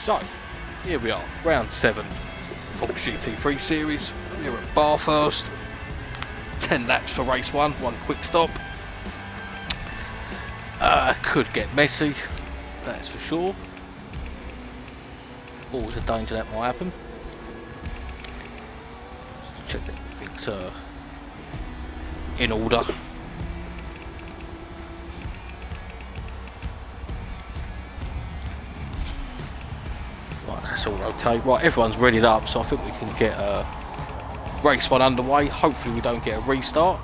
So, here we are, round 7 Porsche GT3 series. We're at Bathurst. 10 laps for race 1, one quick stop. Could get messy, that's for sure. Always a danger that might happen. Let's check that everything's in order. Right, that's all okay. Right, everyone's readied up, so I think we can get race 1 underway. Hopefully we don't get a restart.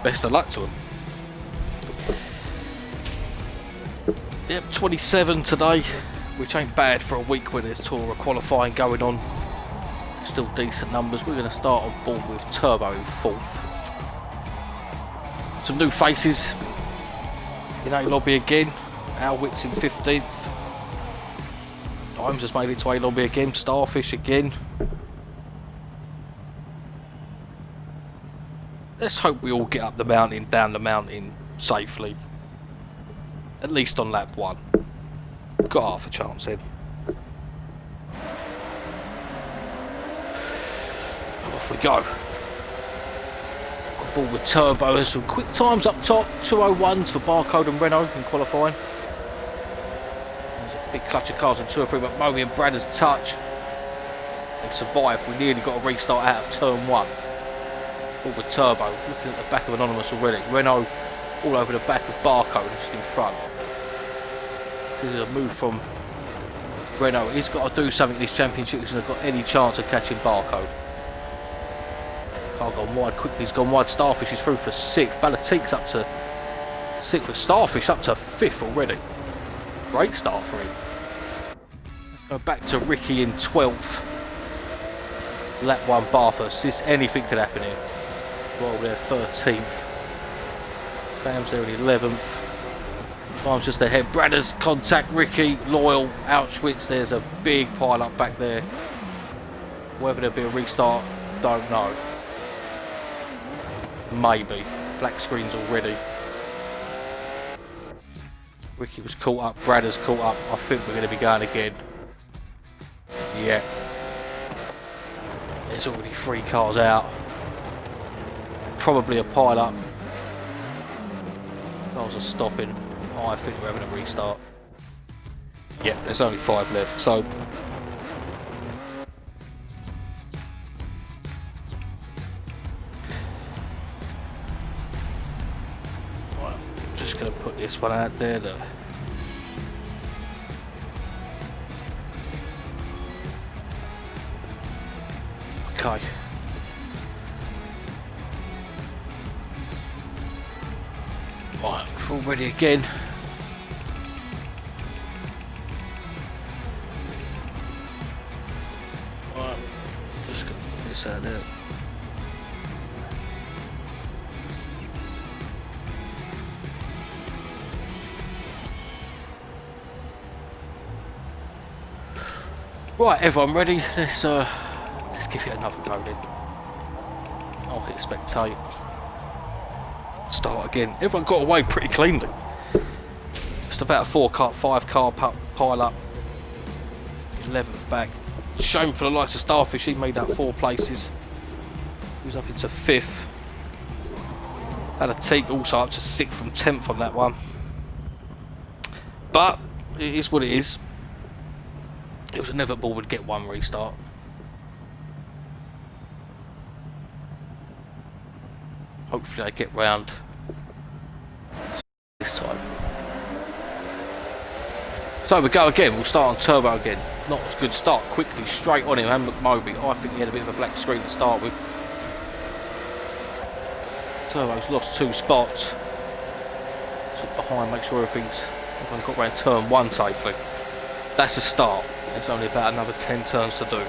Best of luck to them. Yep, 27 today, which ain't bad for a week when there's tour of qualifying going on. Still decent numbers. We're going to start on board with Turbo in 4th. Some new faces in A lobby again. Alwitz in 15th. Dimes has made it to A lobby again. Starfish again. Let's hope we all get up the mountain, down the mountain safely. At least on lap 1. Got half a chance then. Off we go. On board with Turbo. There's some quick times up top. 2:01s for Barcode and Renault in qualifying. There's a big clutch of cars in 2 or 3, but Moby and Brad has touched. They survived. We nearly got a restart out of turn 1. All with Turbo, looking at the back of Anonymous already. Renault all over the back of Barcode, just in front. This is a move from Renault. He's got to do something in this championship if he's got any chance of catching Barcode. The car gone wide quickly, he's gone wide. Starfish is through for 6th. Balatique's up to 6th. Starfish up to 5th already. Great start for him. Let's go back to Ricky in 12th. Lap 1 Bathurst. Anything could happen here. Well, they're 13th. Bam's there in 11th. Time's just ahead. Bradders, contact Ricky, Loyal, Auschwitz. There's a big pile up back there. Whether there'll be a restart, don't know. Maybe. Black screens already. Ricky was caught up. Bradders caught up. I think we're going to be going again. Yeah. There's already 3 cars out. Probably a pile up. Cars are stopping. Oh, I think we're having a restart. Yeah, there's only 5 left, so right, I'm just going to put this one out there. Okay. Right, full ready again. Right, just gonna put this out there. Right, everyone ready? Let's give it another go then. I'll hit spectate. Start again. Everyone got away pretty cleanly. Just about a 5 car pile up. 11th back. Shame for the likes of Starfish, he made that 4 places. He was up into 5th. Balatique also up to 6th from 10th on that one. But it is what it is. It was inevitable we'd get one restart. Hopefully I get round this side. So we go again, we'll start on Turbo again. Not a good start, quickly straight on him and McMoby. I think he had a bit of a black screen to start with. Turbo's lost 2 spots. Sit behind, make sure everyone's got around turn 1 safely. That's a start. There's only about another 10 turns to do.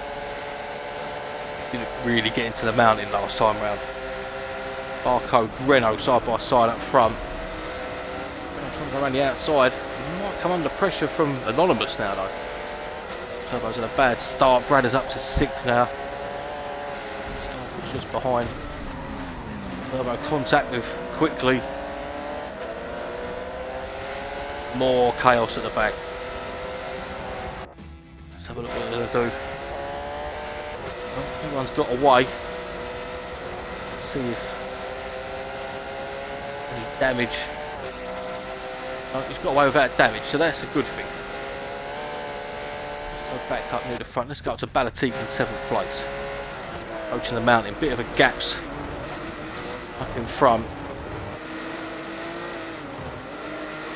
Didn't really get into the mountain last time round. Barcode, Renault side by side up front. Renault trying to go around the outside. He might come under pressure from Anonymous now though. Turbo's in a bad start. Brad is up to 6th now. Starfish just behind. Turbo contact with quickly. More chaos at the back. Let's have a look what they're going to do. Well, everyone's got away. Let's see if any damage. No, he's got away without damage, so that's a good thing. Let's go back up near the front. Let's go up to Bathurst in 7th place. Approaching the mountain. Bit of a gaps up in front.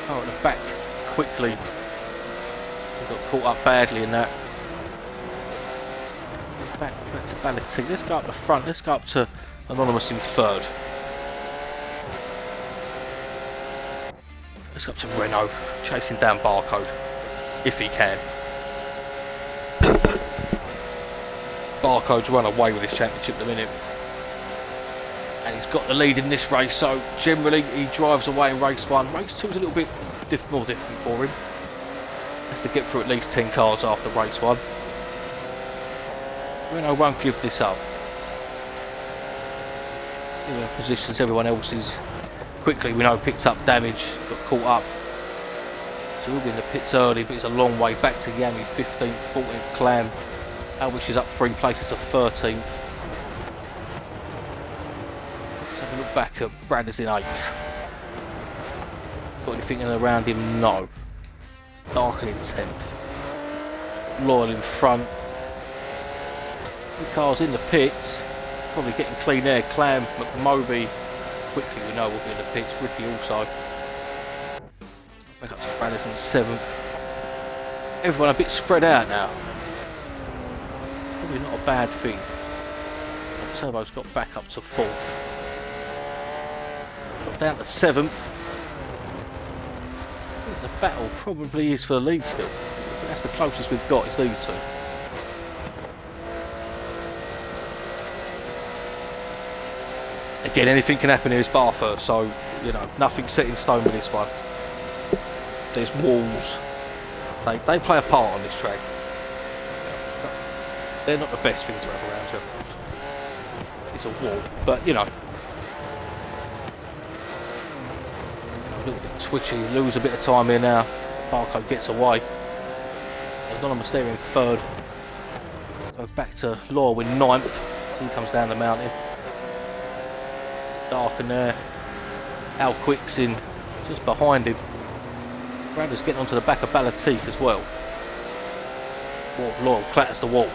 Oh, at the back quickly. We got caught up badly in that. Back to Bathurst. Let's go up the front. Let's go up to Anonymous in 3rd. Let's go up to Renault, chasing down Barcode, if he can. Barcode's run away with this championship at the minute. And he's got the lead in this race, so generally he drives away in race 1. Race 2 is a little bit more different for him. Has to get through at least 10 cars after race 1. Renault won't give this up. Positions everyone else is quickly, we know, picked up damage, got caught up. So we'll be in the pits early, but it's a long way back to Yami, 15th, 14th, Clam. Alwish is up 3 places to 13th. Let's have a look back at Brad is in 8th. Got anything in around him? No. Darken in 10th. Loyal in front. The cars in the pits. Probably getting clean air. Clam, McMoby. Quickly we know we'll be in the pits. Ricky also. Back up to Brothers in 7th. Everyone a bit spread out now. Probably not a bad thing. Turbo's got back up to 4th. Got down to 7th. I think the battle probably is for the lead still. I think that's the closest we've got, is these two. Again, anything can happen here. It's Bathurst, so you know, nothing's set in stone with this one. There's walls. They play a part on this track. They're not the best thing to have around you. It's a wall, but you know. A little bit twitchy, lose a bit of time here now. Barcode gets away. Anonymous there in 3rd. Go back to Law in 9th. He comes down the mountain. Darken there. Al Quick's in just behind him. Bradley's getting onto the back of Balatique as well. Loyal clatters the wall.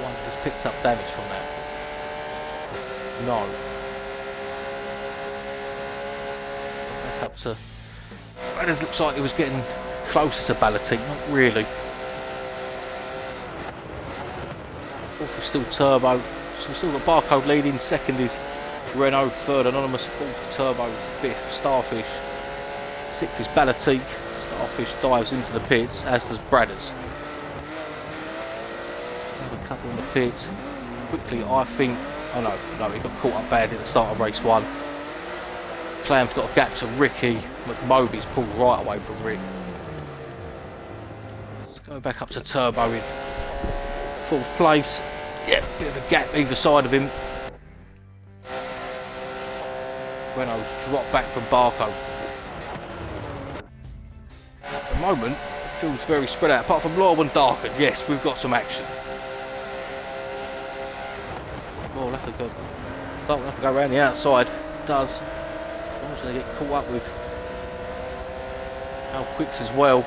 One has picked up damage from that. No. Back up to Bradley's. Looks like he was getting closer to Balatique. Not really. Fourth is still Turbo. So we've still got Barcode leading. 2nd is Renault. 3rd Anonymous. 4th Turbo. 5th Starfish. 6th is Balatique. Starfish dives into the pits, as does Bradders. Another couple in the pits. Quickly, I think. Oh no, he got caught up bad at the start of race 1. Clam's got a gap to Ricky. McMoby's pulled right away from Rick. Let's go back up to Turbo in 4th place. Yeah, bit of a gap either side of him. Renault's dropped back from Barcode. At the moment, it feels very spread out, apart from Law and Darken. Yes, we've got some action. Well, we'll have to go. We'll have to go around the outside. Does. Law's going to get caught up with Al Quicks as well.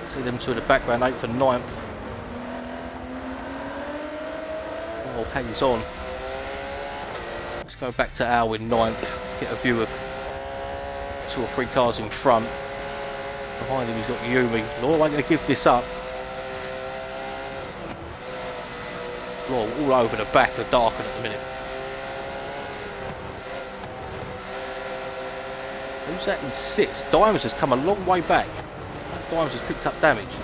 See them two in the background, 8th and 9th. Well, hangs on. Let's go back to Al in 9th. Get a view of 2 or 3 cars in front. Behind him he's got Yumi. Law ain't going to give this up. Law all over the back of Darken at the minute. Who's that in 6th? Diamonds has come a long way back. Diamonds has picked up damage.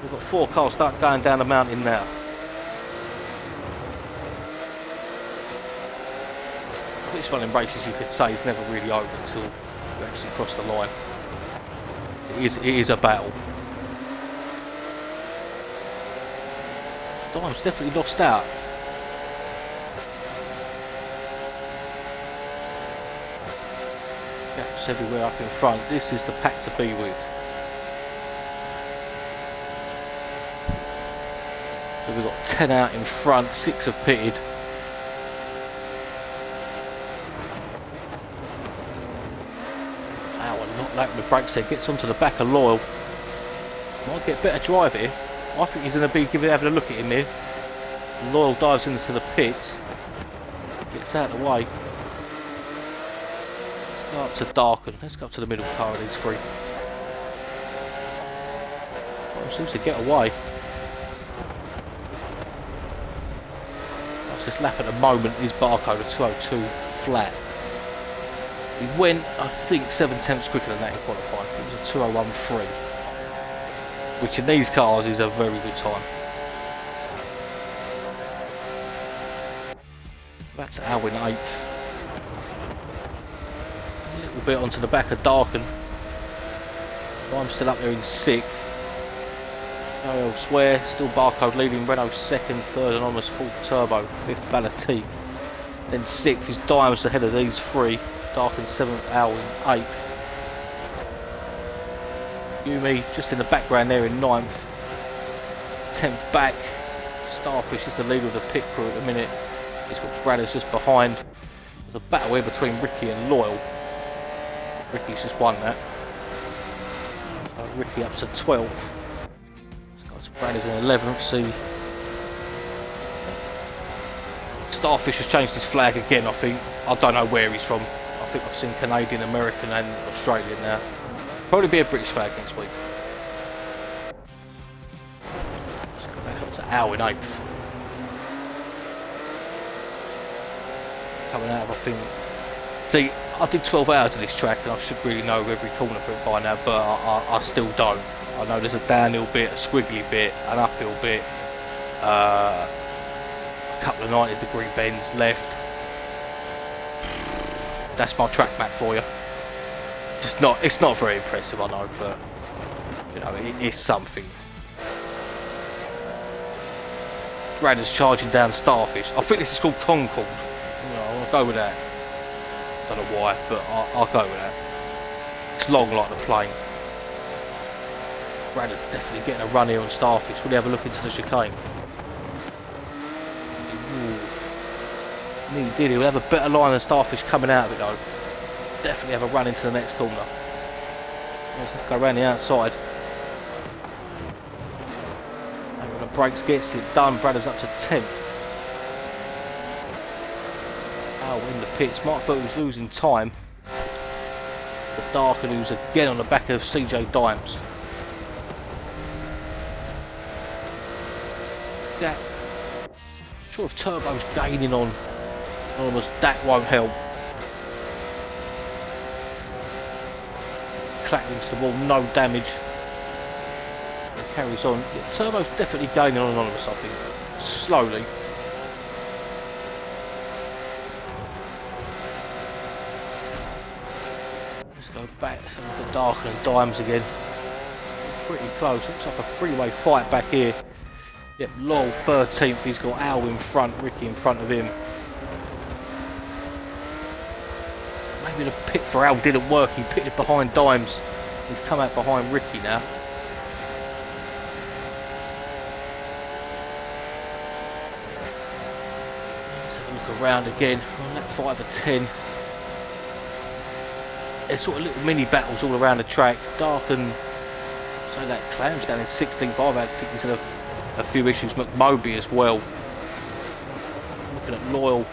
We've got 4 cars start going down the mountain now. This one in races you could say is never really over until you actually cross the line. It is a battle. Dime's definitely lost out. laps everywhere up in front. This is the pack to be with. So we've got 10 out in front, 6 have pitted. Ow, a knock lap with brakes there, gets onto the back of Loyal. Might get a better drive here. I think he's going to be having a look at him here. Loyal dives into the pits. Gets out of the way. Let's go up to Darken. Let's go up to the middle car of these three. Seems to get away. This lap at the moment is barcode of 202 flat. He went, I think, 7/10 quicker than that in qualifying. It was a 201.3, which in these cars is a very good time. That's Alwyn 8th. A little bit onto the back of Darken. I'm still up there in 6th. No elsewhere, still barcode leading, Renault 2nd, 3rd Anonymous, 4th Turbo, 5th Balatique. Then 6th is Dimes ahead of these three. Darken 7th, Alwyn 8th. Yumi just in the background there in 9th. 10th back. Starfish is the leader of the pit crew at the minute. He's got Bradders just behind. There's a battle here between Ricky and Loyal. Ricky's just won that. So Ricky up to 12th. Bradders in 11th. See, Starfish has changed his flag again. I think. I don't know where he's from. I think I've seen Canadian, American, and Australian now. Probably be a British flag next week. Let's go back up to Alwyn 8th. Coming out of, I think. See, I did 12 hours of this track, and I should really know every corner by now, but I still don't. I know there's a downhill bit, a squiggly bit, an uphill bit, a couple of 90-degree bends left. That's my track map for you. It's not very impressive, I know, but you know, it's something. Bradders charging down Starfish. I think this is called Concord. You know, I'll go with that. Don't know why, but I'll go with that. It's long like the plane. Bradders definitely getting a run here on Starfish. Will he have a look into the chicane? He did. He'll have a better line than Starfish coming out of it though. Definitely have a run into the next corner. Let's go around the outside. And when the brakes gets it done, Bradders up to 10th. Al in the pits. Mark thought he was losing time. The Darken, who's again on the back of CJ Dimes. That, sure, if Turbo's gaining on Anonymous, that won't help. Clattering to the wall, no damage. It carries on. Yeah, Turbo's definitely gaining on Anonymous, I think. Slowly. Let's go back. Let's have a look at Darken and Dimes again. Pretty close. Looks like a three-way fight back here. Yep, Loyal 13th, he's got Al in front, Ricky in front of him. Maybe the pit for Al didn't work, he pitted behind Dimes. He's come out behind Ricky now. Let's have a look around again on that 5 of 10. There's sort of little mini battles all around the track. Darken, so that Clam's down in 16th. I've had picked into a few issues. McMoby as well. Looking at Loyal,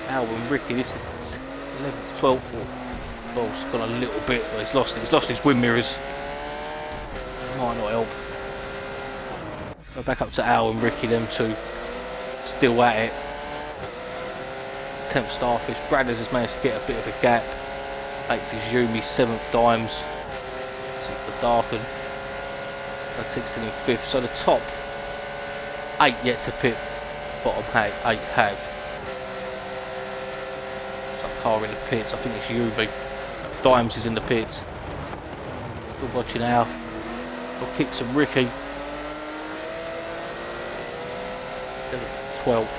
Al and Ricky. This is 11th, 12th. Loyal's gone a little bit, but he's lost his wind mirrors. Might not help. Let's go back up to Al and Ricky. Them two still at it. 10th Starfish. Bradders has managed to get a bit of a gap. 8th is Yumi. 7th Dimes. 6th for Darken. And 16th and 5th. So the top 8 yet to pit, bottom 8 have. Some car in the pits, I think it's Yubi. Dimes is in the pits. Good watching Al. We'll kick some Ricky. 12th.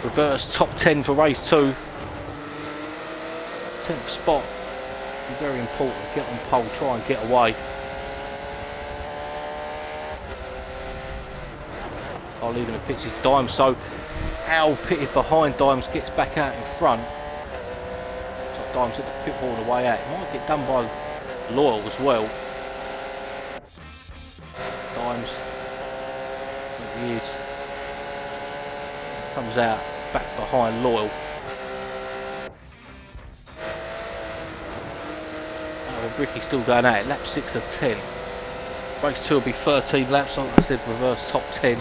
Reverse top 10 for race 2. 10th spot. Very important. Get on pole, try and get away. I'll leave in the pits is Dimes, so Al pitted behind Dimes gets back out in front. So Dimes hit the pit ball on the way out. It might get done by Loyal as well. Dimes, there he is. Comes out back behind Loyal. Ricky's still going at it. Lap 6 of 10. Race 2 will be 13 laps. Like I said, reverse top 10.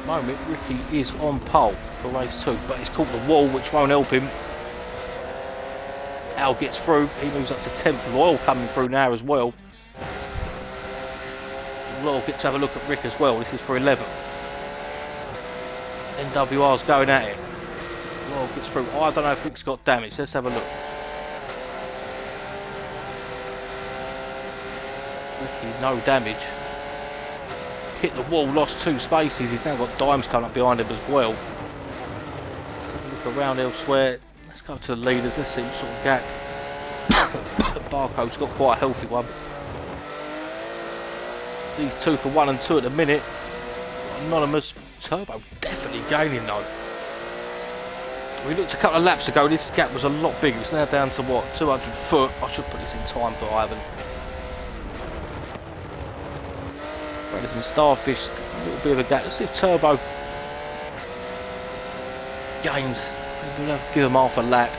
Moment, Ricky is on pole for race 2, but he's caught the wall, which won't help him. Al gets through. He moves up to 10th. Loyal coming through now as well. Loyal gets to have a look at Rick as well. This is for 11th. NWR's going at it. Loyal gets through. Oh, I don't know if Rick's got damage. Let's have a look. Ricky, no damage. Hit the wall, lost 2 spaces. He's now got Dimes coming up behind him as well. Let's have a look around elsewhere. Let's go to the leaders. Let's see what sort of gap. Barcode's got quite a healthy one. These 2 for 1 and 2 at the minute. Anonymous. Turbo definitely gaining though. We looked a couple of laps ago, this gap was a lot bigger. It's now down to what, 200 foot. I should put this in time, but I haven't. Brothers and Starfish, a little bit of a gap. Let's see if Turbo gains. Maybe we'll have to give them half a lap.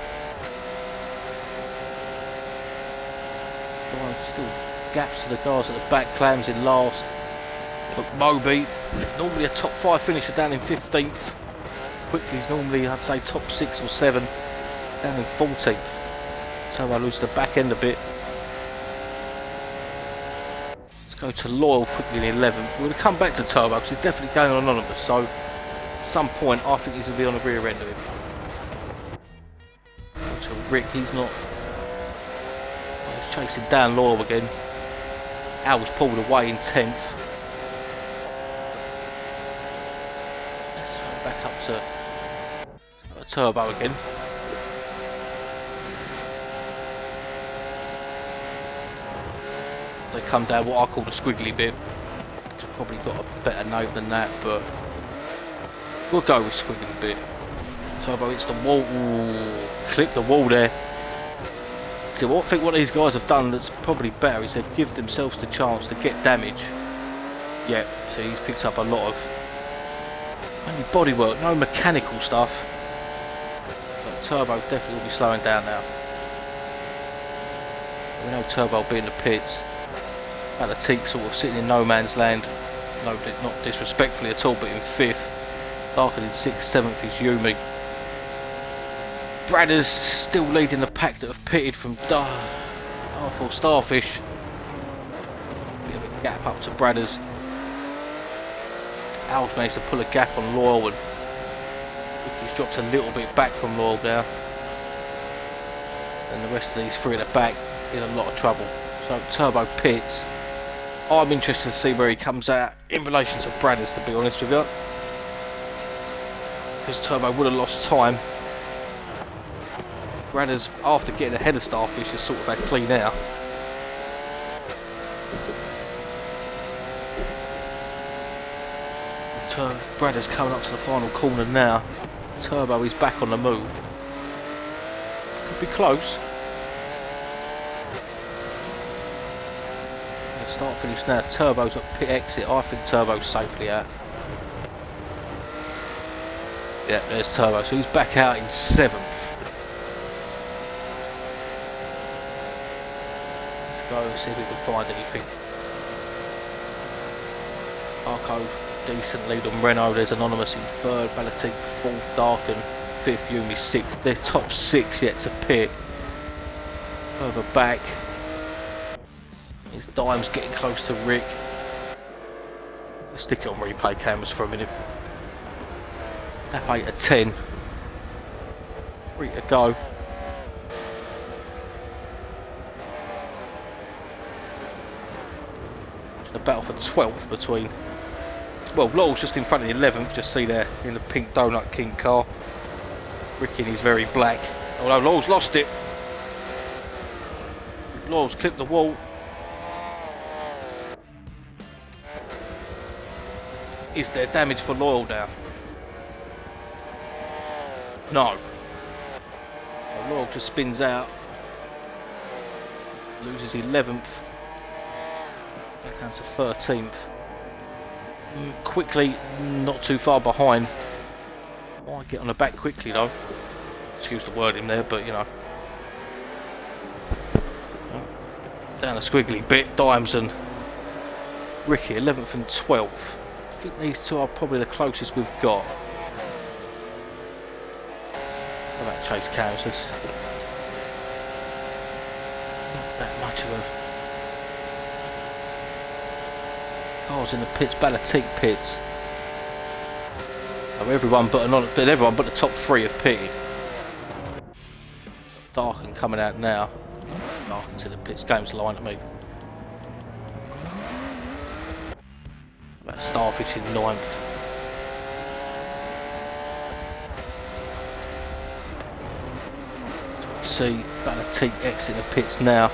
Still gaps to the guys at the back, Clams in last. Look, Moby, normally a top 5 finisher down in 15th. Quickly's normally, I'd say, top 6 or 7, down in 14th. So I lose the back end a bit. Let's go to Loyal quickly in 11th. We're going to come back to Turbo because he's definitely going on Anonymous. So at some point, I think he's going to be on the rear end of him. Go to Rick, he's not. He's chasing down Loyal again. Al was pulled away in 10th. Let's go back up to Turbo again. They come down what I call the squiggly bit. It's probably got a better name than that, but we'll go with squiggly bit. Turbo hits the wall. Ooh, clipped the wall there. So I think what these guys have done that's probably better is they've given themselves the chance to get damage. Yeah, so he's picked up a lot of only bodywork, no mechanical stuff. Turbo definitely will be slowing down now. We know Turbo will be in the pits. Balatique sort of sitting in no man's land. No, not disrespectfully at all, but in 5th. Darker in 6th, 7th is Yumi. Bradders still leading the pack that have pitted from R4 Starfish. Bit of a gap up to Bradders. Al's managed to pull a gap on Loyal, and he's dropped a little bit back from Loyal now. And the rest of these 3 at the back in a lot of trouble. So Turbo pits. I'm interested to see where he comes out in relation to Bradders, to be honest with you. Because Turbo would have lost time. Bradders, after getting ahead of Starfish, has sort of had clean out. Bradders coming up to the final corner now. Turbo is back on the move. Could be close. Start finish now. Turbo's at pit exit. I think Turbo's safely out. Yeah, there's Turbo. So he's back out in 7th. Let's go and see if we can find anything. Arco, decent lead on Renault. There's Anonymous in 3rd. Balatique 4th. Darken 5th. Yumi 6th. They're top 6 yet to pit. Further back. His Dimes getting close to Rick. Let's stick it on replay cameras for a minute. Lap 8 of 10. 3 to go. The battle for 12th between. Well, Lowell's just in front of the 11th. Just see there in the pink Donut King car. Ricky in his very black. Although Law's lost it. Law's clipped the wall. Is there damage for Loyal now? No. Loyal just spins out. Loses 11th. Back down to 13th. Quickly, not too far behind. Might get on the back quickly though. Excuse the wording there, but you know. Down a squiggly bit, Dimes and Ricky, 11th and 12th. I think these two are probably the closest we've got. How about Chase Cows? Not that much of a... Cars in the pits, Ballatique pits. So everyone but the top three have pitted. Darken coming out now. Darken to the pits, game's line to me. About Starfish in 9th. See Ballatique exit the pits now.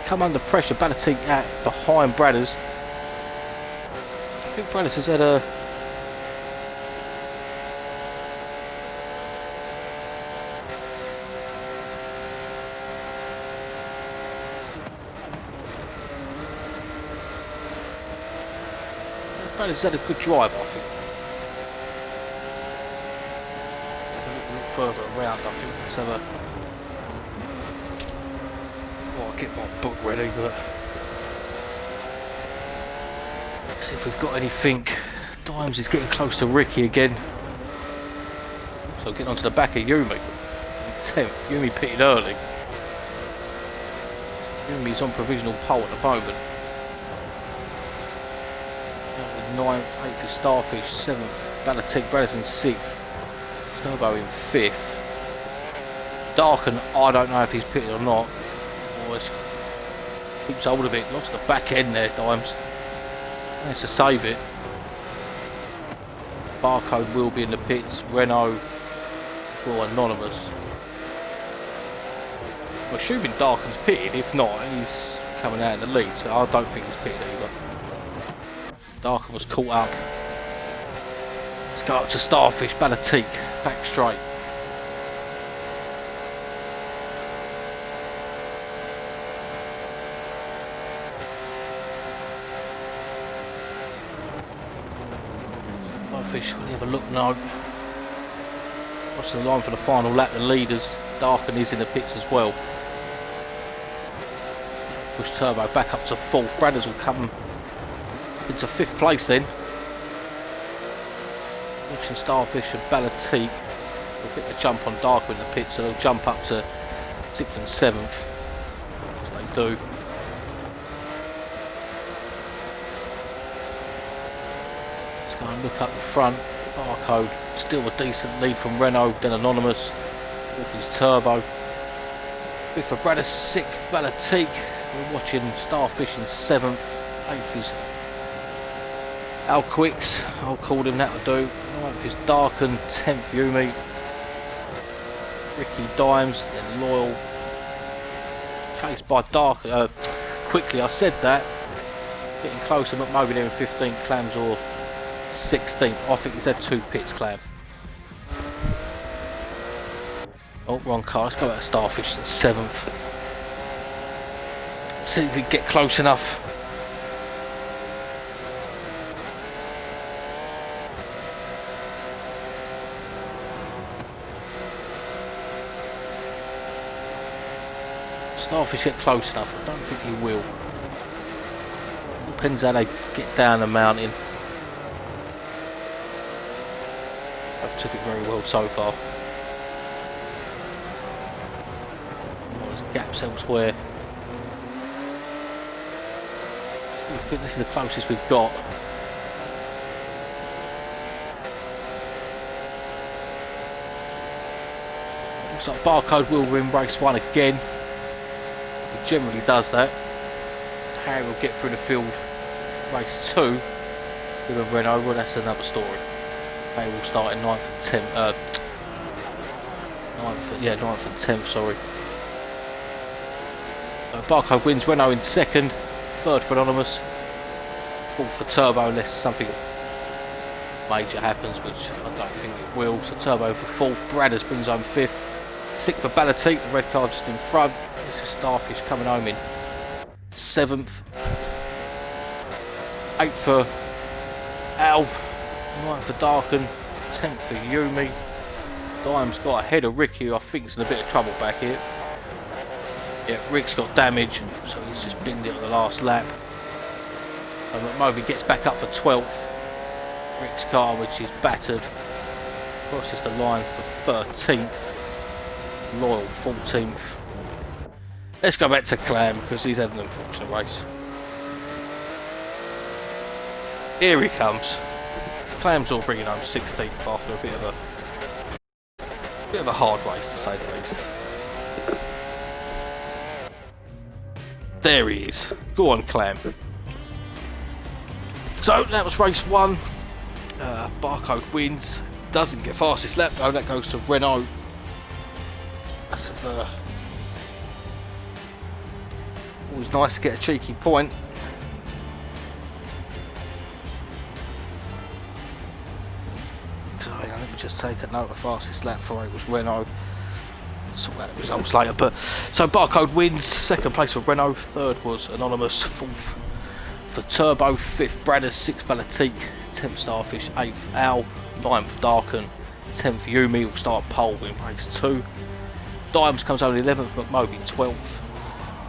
Come under pressure, Ballatique out behind Bradders. I think Bradders has had a... Bradders had a good drive, I think. Look further around, I think. Let's have a... Well, I'll get my book ready, but... Let's see if we've got anything. Dimes is getting close to Ricky again. So getting onto the back of Yumi. 10th. Yumi pitted early. Yumi's on provisional pole at the moment. 9th, 8th is Starfish, 7th, Ballatique, Bradders in 6th, Turbo in 5th. Darken, I don't know if he's pitted or not. Always keeps hold of it, lost the back end there, Dimes. Managed to save it. Barcode will be in the pits, Renault, it's all anonymous. I'm assuming Darken's pitted, if not, he's coming out in the lead, so I don't think he's pitted either. Darken was caught up. Let's go up to Starfish, Ballatique, back straight. Starfish, will you have a look? No. What's the line for the final lap? The leaders. Darken is in the pits as well. Push Turbo back up to 4th. Bradders will come into 5th place then. Watching Starfish and Ballatique will get the jump on Darker in the pit, so they'll jump up to 6th and 7th as they do. Let's go and look up the front. Barcode still a decent lead from Renault, then Anonymous. 4th is Turbo. 5th for Bradders, 6th Ballatique. We're watching Starfish in 7th. 8th is Al Quicks, I'll call him, that'll do. 9th is Darken, 10th Yumi. Ricky Dimes, then Loyal. Chased by Darken. Quickly, I said that. Getting closer, but maybe they're in 15th, Clams or 16th. I think he's had 2 pits, Clam. Oh, wrong car. Let's go back to Starfish in 7th. See if we can get close enough. Starfish get close enough. I don't think he will. Depends how they get down the mountain. I've took it very well so far. There's gaps elsewhere. I think this is the closest we've got. Looks like Barcode will win race 1 again. He generally does that. Harry will get through the field race 2 with a Renault, well that's another story. Harry will start in 9th and 10th, 9th and 10th, sorry. So Barcode wins, Renault in second, third for Anonymous, fourth for Turbo unless something major happens, which I don't think it will. So Turbo for fourth, Bradders brings home fifth, sixth for Ballatique, the red car just in front. This is Starfish coming home in seventh, eighth for Al, ninth for Darken, 10th for Yumi. Dime's got ahead of Ricky, who I think is in a bit of trouble back here. Yeah, Rick's got damage, so he's just binned it on the last lap. So McMoby gets back up for 12th. Rick's car, which is battered, crosses the line for 13th. Loyal 14th. Let's go back to Clam because he's had an unfortunate race. Here he comes. Clam's all bringing home 16th after a bit of a hard race, to say the least. There he is. Go on, Clam. So that was race 1. Barcode wins. Doesn't get fastest lap though. That goes to Renault. That's always nice to get a cheeky point. So let me just take a note of fastest lap for it was Renault. Sort out the results later. But so Barcode wins. Second place for Renault. Third was Anonymous. Fourth for Turbo. Fifth Bradders. Sixth Ballatique. 10th Starfish. 8th Al. 9th Darken. 10th Yumi will start pole in race 2. Dimes comes over 11th. McMoby 12th.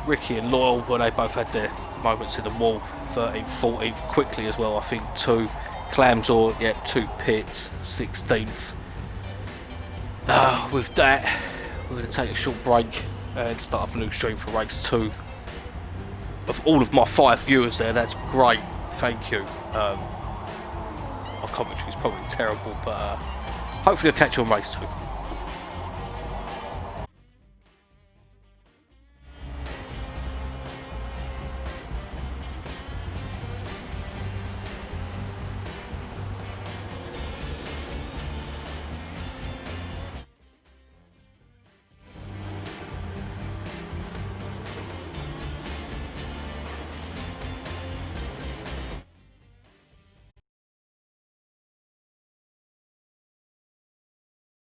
Ricky and Loyal, well, they both had their moments in the wall. 13th, 14th, quickly as well, I think 2. Clamsor, yeah, 2 pits, 16th. With that, we're going to take a short break and start up a new stream for race 2. Of all of my 5 viewers there, that's great, thank you. My commentary is probably terrible, but hopefully I'll catch you on race 2.